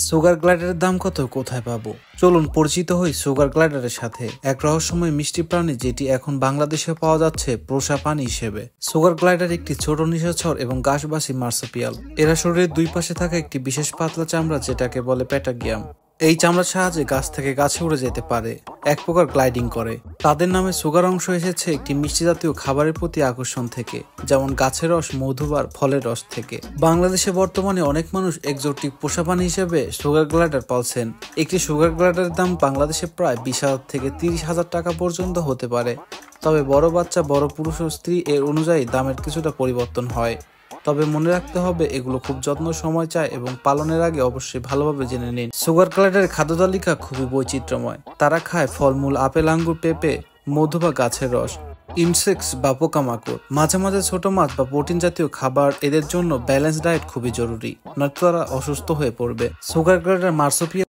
Sugar গ্লাইডারের দাম কত, কোথায় পাবো? চলুন পরিচিত হই সুগার গ্লাইডারের সাথে, এক রহস্যময় মিষ্টি প্রাণী যেটি এখন বাংলাদেশে পাওয়া যাচ্ছে পোষা প্রাণী হিসেবে। সুগার গ্লাইডার একটি ছোট নিশাচর এবং ঘাসবাসী মার্সুপিয়াল। এরা শরীরের দুই পাশে থাকা একটি বিশেষ পাতলা চামড়া যেটাকে বলে প্যাটাগিয়াম। এই চামড়ার সাহায্যে গাছ থেকে গাছে উড়ে যেতে পারে, এক প্রকার গ্লাইডিং করে। তাদের নামে সুগার অংশ এসেছে একটি মিষ্টি জাতীয় খাবারের প্রতি আকর্ষণ থেকে, যেমন গাছের রস, মধু বা ফলের রস থেকে। বাংলাদেশে বর্তমানে অনেক মানুষ এক্সোটিক পোষা প্রাণী হিসেবে সুগার গ্লাইডার পালছেন। একটি সুগার গ্লাইডারের দাম বাংলাদেশে প্রায় 20,000 থেকে 30,000 টাকা পর্যন্ত হতে পারে। তবে বড় বাচ্চা, বড় পুরুষ ও স্ত্রী এর অনুযায়ী দামের কিছুটা পরিবর্তন হয়। তবে মনে রাখতে হবে এগুলো খুব যত্ন সময় চায় এবং পালনের আগে অবশ্যই ভালোভাবে জেনে নিন। সুগার গ্লাইডারের খাদ্য তালিকা খুবই বৈচিত্র্যময়। তারা খায় ফলমূল, আপেল, আঙ্গুর, পেঁপে, মধু বা গাছের রস, ইনসেক্টস বা পোকামাকড়, মাঝে মাঝে ছোট মাছ বা প্রোটিন জাতীয় খাবার। এদের জন্য ব্যালেন্স ডায়েট খুবই জরুরি, নয়তো তারা অসুস্থ হয়ে পড়বে। Sugar glider marsupial